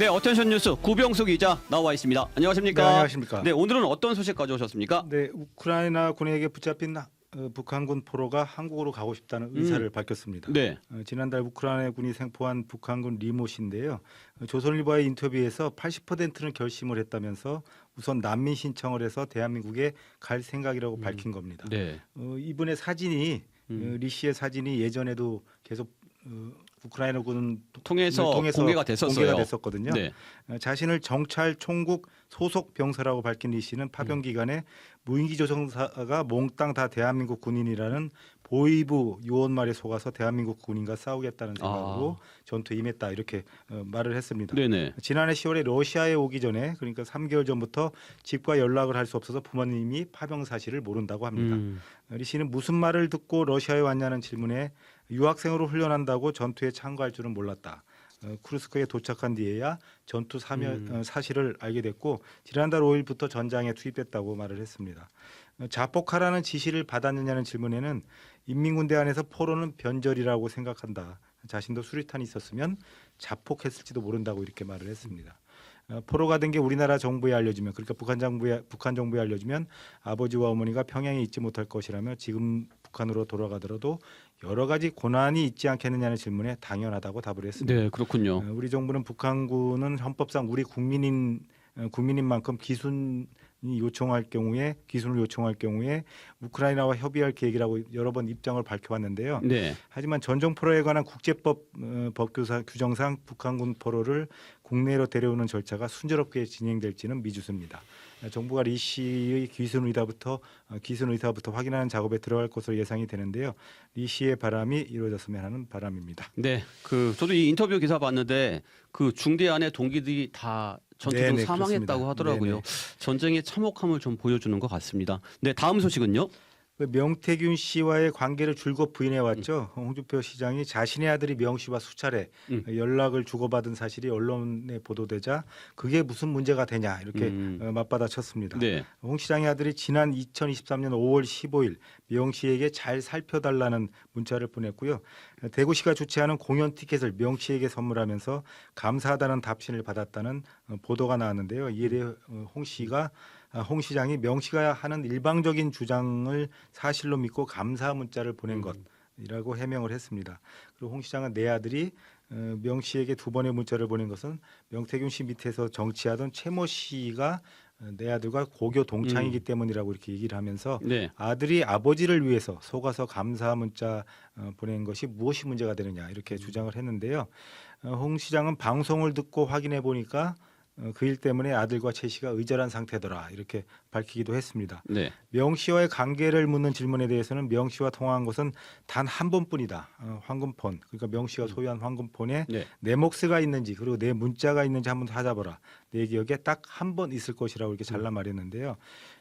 네, 어텐션 뉴스 구병수 기자 나와 있습니다. 안녕하십니까? 네, 안녕하십니까? 네, 오늘은 어떤 소식 가져오셨습니까? 네, 우크라이나 군에게 붙잡힌 북한군 포로가 한국으로 가고 싶다는 의사를 밝혔습니다. 네. 지난달 우크라이나 군이 생포한 북한군 리모 씨인데요. 조선일보의 인터뷰에서 80%는 결심을 했다면서 우선 난민 신청을 해서 대한민국에 갈 생각이라고 밝힌 겁니다. 네. 이분의 사진이 리 씨의 사진이 예전에도 계속 우크라이나 군 통해서 공개가 됐었어요. 됐었거든요. 네. 자신을 정찰 총국 소속 병사라고 밝힌 리 씨는 파병 기간에 무인기 조종사가 몽땅 다 대한민국 군인이라는 보위부 요원 말에 속아서 대한민국 군인과 싸우겠다는 생각으로 전투에 임했다 이렇게 말을 했습니다. 네네. 지난해 10월에 러시아에 오기 전에 그러니까 3개월 전부터 집과 연락을 할 수 없어서 부모님이 파병 사실을 모른다고 합니다. 리 씨는 무슨 말을 듣고 러시아에 왔냐는 질문에 유학생으로 훈련한다고 전투에 참가할 줄은 몰랐다. 쿠르스크에 도착한 뒤에야 전투 사실을 알게 됐고 지난달 5일부터 전장에 투입됐다고 말을 했습니다. 자폭하라는 지시를 받았느냐는 질문에는 인민군대 안에서 포로는 변절이라고 생각한다. 자신도 수류탄이 있었으면 자폭했을지도 모른다고 이렇게 말을 했습니다. 포로가 된 게 우리나라 정부에 알려지면 그러니까 북한 정부에 알려지면 아버지와 어머니가 평양에 있지 못할 것이라며 지금 북한으로 돌아가더라도 여러 가지 고난이 있지 않겠느냐는 질문에 당연하다고 답을 했습니다. 네, 그렇군요. 우리 정부는 북한군은 헌법상 우리 국민인 만큼 기순을 요청할 경우에 우크라이나와 협의할 계획이라고 여러 번 입장을 밝혀왔는데요. 네. 하지만 전쟁 포로에 관한 국제법 규정상 북한군 포로를 국내로 데려오는 절차가 순조롭게 진행될지는 미지수입니다. 정부가 리 씨의 기순 의사부터 확인하는 작업에 들어갈 것으로 예상이 되는데요. 리 씨의 바람이 이루어졌으면 하는 바람입니다. 네. 저도 이 인터뷰 기사 봤는데 그 중대 안에 동기들이 다 전투 중 네네, 사망했다고 그렇습니다. 하더라고요. 네네. 전쟁의 참혹함을 좀 보여주는 것 같습니다. 네, 다음 소식은요. 명태균 씨와의 관계를 줄곧 부인해 왔죠. 홍준표 시장이 자신의 아들이 명 씨와 수차례 연락을 주고받은 사실이 언론에 보도되자 그게 무슨 문제가 되냐 이렇게 맞받아쳤습니다. 네. 홍 시장의 아들이 지난 2023년 5월 15일 명 씨에게 잘 살펴달라는 문자를 보냈고요. 대구시가 주최하는 공연 티켓을 명 씨에게 선물하면서 감사하다는 답신을 받았다는 보도가 나왔는데요. 이에 대해 홍 시장이 명 씨가 하는 일방적인 주장을 사실로 믿고 감사 문자를 보낸 것이라고 해명을 했습니다. 그리고 홍 시장은 내 아들이 명 씨에게 2번의 문자를 보낸 것은 명태균 씨 밑에서 정치하던 최모 씨가 내 아들과 고교 동창이기 때문이라고 이렇게 얘기를 하면서 네. 아들이 아버지를 위해서 속아서 감사 문자 보낸 것이 무엇이 문제가 되느냐 이렇게 주장을 했는데요. 홍 시장은 방송을 듣고 확인해 보니까 그 일 때문에 아들과 최 씨가 의절한 상태더라 이렇게 밝히기도 했습니다. 네. 명 씨와의 관계를 묻는 질문에 대해서는 명 씨와 통화한 것은 단 한 번뿐이다. 황금폰 그러니까 명 씨가 소유한 황금폰에 네. 내 몫가 있는지 그리고 내 문자가 있는지 한번 찾아보라. 내 기억에 딱 한 번 있을 것이라고 이렇게 잘라 말했는데요.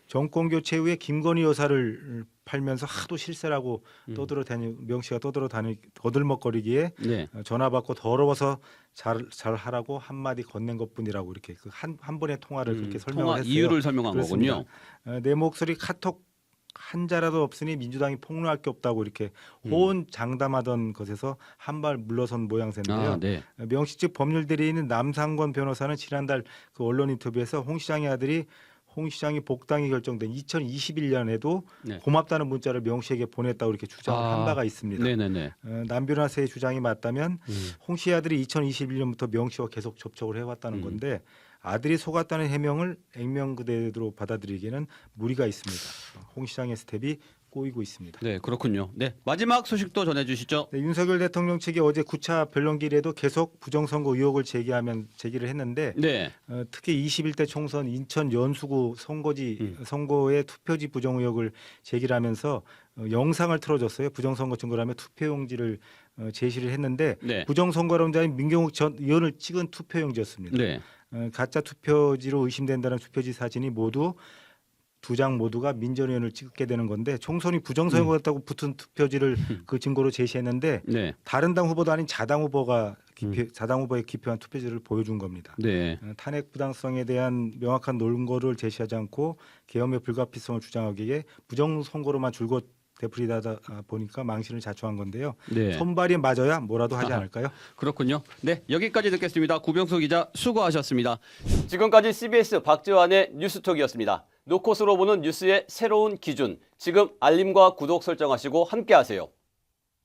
정권 교체 후에 김건희 여사를 팔면서 하도 실세라고 명 씨가 거들먹거리기에 네. 전화 받고 더러워서 잘 하라고 한마디 건넨 것뿐이라고 이렇게 그 한 번의 통화를 그렇게 설명을 통화 했어요. 이유를 설명한 그렇습니다. 거군요. 내 목소리 카톡 한 자라도 없으니 민주당이 폭로할 게 없다고 이렇게 호언장담하던 것에서 한 발 물러선 모양새인데요. 네. 명 씨 측 법률 대리인 남상권 변호사는 지난달 그 언론 인터뷰에서 홍 시장의 아들이 홍 시장이 복당이 결정된 2021년에도 네. 고맙다는 문자를 명 씨에게 보냈다고 이렇게 주장을 한 바가 있습니다. 네네네. 남 변호사의 주장이 맞다면 홍 씨의 아들이 2021년부터 명 씨와 계속 접촉을 해왔다는 건데 아들이 속았다는 해명을 액면 그대로 받아들이기에는 무리가 있습니다. 홍 시장의 스텝이 꼬이고 있습니다. 네, 그렇군요. 네, 마지막 소식도 전해주시죠. 네, 윤석열 대통령 측이 어제 9차 변론기일에도 계속 부정선거 의혹을 제기를 했는데 네. 특히 21대 총선 인천 연수구 선거의 투표지 부정 의혹을 제기를 하면서 영상을 틀어줬어요. 부정선거 증거라며 투표용지를 제시를 했는데 네. 부정선거론자인 민경욱 전 의원을 찍은 투표용지였습니다. 네. 가짜 투표지로 의심된다는 투표지 사진이 모두 2장 모두가 민전 의원을 찍게 되는 건데 총선이 부정선거였다고 붙은 투표지를 그 증거로 제시했는데 네. 다른 당 후보도 아닌 자당 후보의 기표한 투표지를 보여준 겁니다. 네. 탄핵 부당성에 대한 명확한 논거를 제시하지 않고 계엄의 불가피성을 주장하기에 부정선거로만 줄곧 되풀이다 보니까 망신을 자초한 건데요. 네. 손발이 맞아야 뭐라도 하지 않을까요? 그렇군요. 네, 여기까지 듣겠습니다. 구병수 기자 수고하셨습니다. 지금까지 CBS 박지환의 뉴스톡이었습니다. 노컷으로 보는 뉴스의 새로운 기준. 지금 알림과 구독 설정하시고 함께하세요.